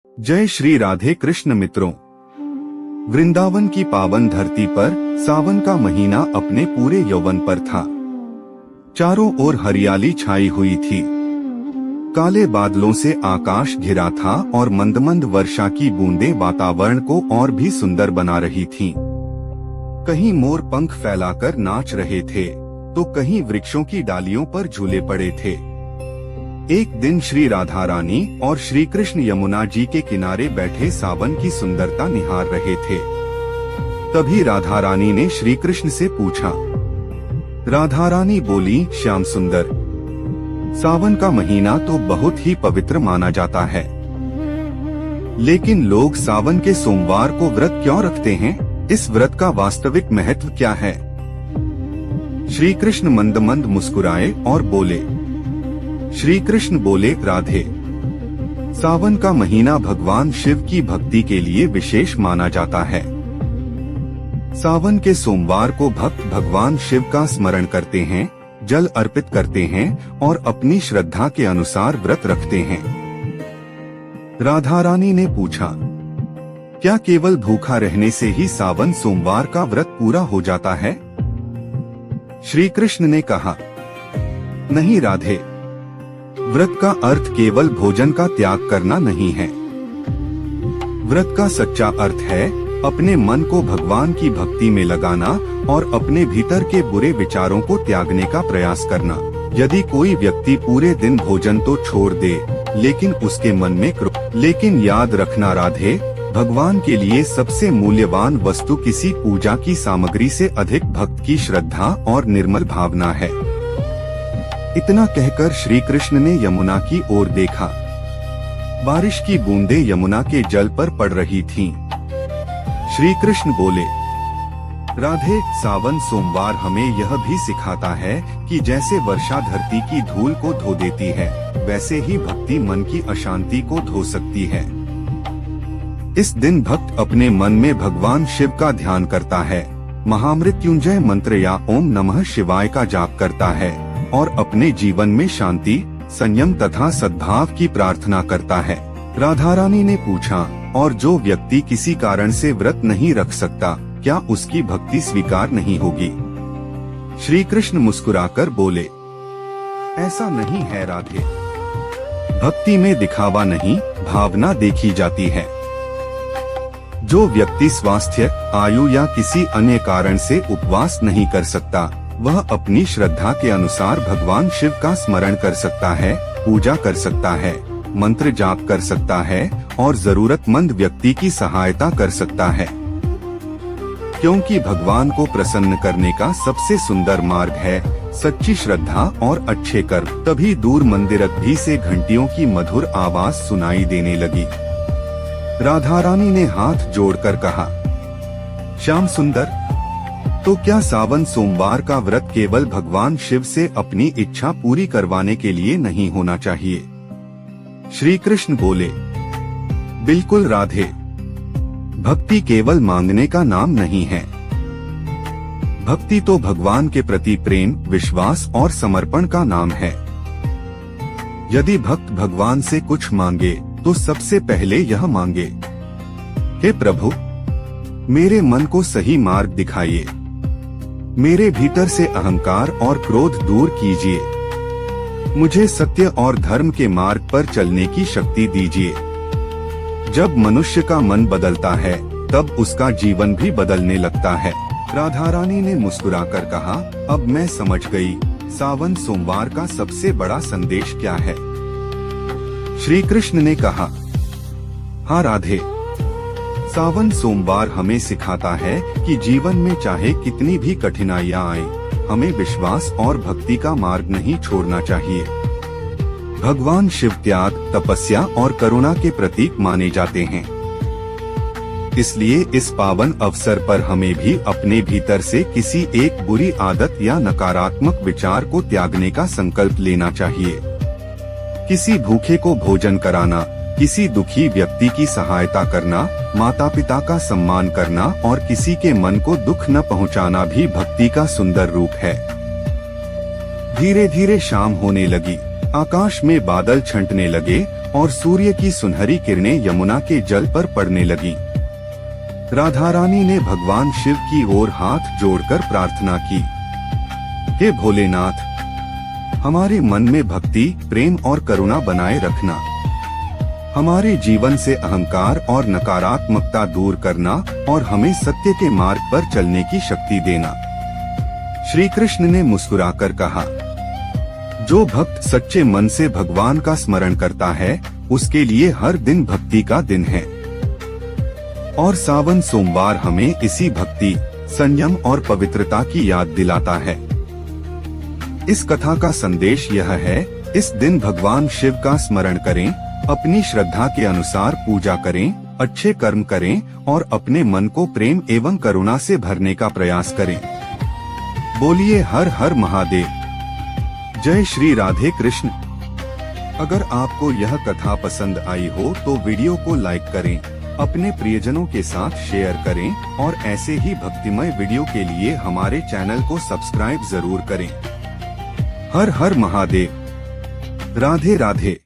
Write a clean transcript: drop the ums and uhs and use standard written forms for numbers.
जय श्री राधे कृष्ण मित्रों। वृंदावन की पावन धरती पर सावन का महीना अपने पूरे यौवन पर था। चारों ओर हरियाली छाई हुई थी। काले बादलों से आकाश घिरा था और मंद मंद वर्षा की बूंदें वातावरण को और भी सुंदर बना रही थीं। कहीं मोर पंख फैलाकर नाच रहे थे तो कहीं वृक्षों की डालियों पर झूले पड़े थे। एक दिन श्री राधा रानी और श्री कृष्ण यमुना जी के किनारे बैठे सावन की सुंदरता निहार रहे थे। तभी राधा रानी ने श्री कृष्ण से पूछा। राधा रानी बोली, श्याम सुंदर, सावन का महीना तो बहुत ही पवित्र माना जाता है, लेकिन लोग सावन के सोमवार को व्रत क्यों रखते हैं? इस व्रत का वास्तविक महत्व क्या है? श्री कृष्ण मंद मंद मुस्कुराए और बोले। श्री कृष्ण बोले, राधे, सावन का महीना भगवान शिव की भक्ति के लिए विशेष माना जाता है। सावन के सोमवार को भक्त भगवान शिव का स्मरण करते हैं, जल अर्पित करते हैं और अपनी श्रद्धा के अनुसार व्रत रखते हैं। राधा रानी ने पूछा, क्या केवल भूखा रहने से ही सावन सोमवार का व्रत पूरा हो जाता है? श्री कृष्ण ने कहा, नहीं राधे, व्रत का अर्थ केवल भोजन का त्याग करना नहीं है। व्रत का सच्चा अर्थ है अपने मन को भगवान की भक्ति में लगाना और अपने भीतर के बुरे विचारों को त्यागने का प्रयास करना। यदि कोई व्यक्ति पूरे दिन भोजन तो छोड़ दे, लेकिन उसके मन में लेकिन याद रखना राधे, भगवान के लिए सबसे मूल्यवान वस्तु किसी पूजा की सामग्री से अधिक भक्त की श्रद्धा और निर्मल भावना है। इतना कहकर श्री कृष्ण ने यमुना की ओर देखा। बारिश की बूंदें यमुना के जल पर पड़ रही थीं। श्री कृष्ण बोले, राधे, सावन सोमवार हमें यह भी सिखाता है कि जैसे वर्षा धरती की धूल को धो देती है, वैसे ही भक्ति मन की अशांति को धो सकती है। इस दिन भक्त अपने मन में भगवान शिव का ध्यान करता है, महामृत्युंजय मंत्र या ओम नमः शिवाय का जाप करता है और अपने जीवन में शांति, संयम तथा सद्भाव की प्रार्थना करता है। राधा रानी ने पूछा, और जो व्यक्ति किसी कारण से व्रत नहीं रख सकता, क्या उसकी भक्ति स्वीकार नहीं होगी? श्री कृष्ण मुस्कुराकर बोले, ऐसा नहीं है राधे, भक्ति में दिखावा नहीं, भावना देखी जाती है। जो व्यक्ति स्वास्थ्य, आयु या किसी अन्य कारण से उपवास नहीं कर सकता, वह अपनी श्रद्धा के अनुसार भगवान शिव का स्मरण कर सकता है, पूजा कर सकता है, मंत्र जाप कर सकता है और जरूरतमंद व्यक्ति की सहायता कर सकता है। क्योंकि भगवान को प्रसन्न करने का सबसे सुंदर मार्ग है सच्ची श्रद्धा और अच्छे कर्म। तभी दूर मंदिरक भी से घंटियों की मधुर आवाज सुनाई देने लगी। राधा रानी ने हाथ जोड़कर कहा, श्याम सुंदर, तो क्या सावन सोमवार का व्रत केवल भगवान शिव से अपनी इच्छा पूरी करवाने के लिए नहीं होना चाहिए? श्री कृष्ण बोले, बिल्कुल राधे, भक्ति केवल मांगने का नाम नहीं है। भक्ति तो भगवान के प्रति प्रेम, विश्वास और समर्पण का नाम है। यदि भक्त भगवान से कुछ मांगे तो सबसे पहले यह मांगे, हे प्रभु, मेरे मन को सही मार्ग दिखाइए, मेरे भीतर से अहंकार और क्रोध दूर कीजिए, मुझे सत्य और धर्म के मार्ग पर चलने की शक्ति दीजिए। जब मनुष्य का मन बदलता है, तब उसका जीवन भी बदलने लगता है। राधा रानी ने मुस्कुराकर कहा, अब मैं समझ गई, सावन सोमवार का सबसे बड़ा संदेश क्या है। श्री कृष्ण ने कहा, हाँ राधे, सावन सोमवार हमें सिखाता है कि जीवन में चाहे कितनी भी कठिनाइयां आए, हमें विश्वास और भक्ति का मार्ग नहीं छोड़ना चाहिए। भगवान शिव त्याग, तपस्या और करुणा के प्रतीक माने जाते हैं। इसलिए इस पावन अवसर पर हमें भी अपने भीतर से किसी एक बुरी आदत या नकारात्मक विचार को त्यागने का संकल्प लेना चाहिए। किसी भूखे को भोजन कराना, किसी दुखी व्यक्ति की सहायता करना, माता पिता का सम्मान करना और किसी के मन को दुख न पहुंचाना भी भक्ति का सुंदर रूप है। धीरे धीरे शाम होने लगी, आकाश में बादल छंटने लगे और सूर्य की सुनहरी किरणें यमुना के जल पर पड़ने लगी। राधा रानी ने भगवान शिव की ओर हाथ जोड़कर प्रार्थना की, हे भोलेनाथ, हमारे मन में भक्ति, प्रेम और करुणा बनाए रखना। हमारे जीवन से अहंकार और नकारात्मकता दूर करना और हमें सत्य के मार्ग पर चलने की शक्ति देना। श्री कृष्ण ने मुस्कुराकर कहा, जो भक्त सच्चे मन से भगवान का स्मरण करता है, उसके लिए हर दिन भक्ति का दिन है। और सावन सोमवार हमें इसी भक्ति, संयम और पवित्रता की याद दिलाता है। इस कथा का संदेश यह है, इस दिन भगवान शिव का स्मरण करें, अपनी श्रद्धा के अनुसार पूजा करें, अच्छे कर्म करें और अपने मन को प्रेम एवं करुणा से भरने का प्रयास करें। बोलिए हर हर महादेव। जय श्री राधे कृष्ण। अगर आपको यह कथा पसंद आई हो तो वीडियो को लाइक करें, अपने प्रियजनों के साथ शेयर करें और ऐसे ही भक्तिमय वीडियो के लिए हमारे चैनल को सब्सक्राइब जरूर करें। हर हर महादेव। राधे राधे।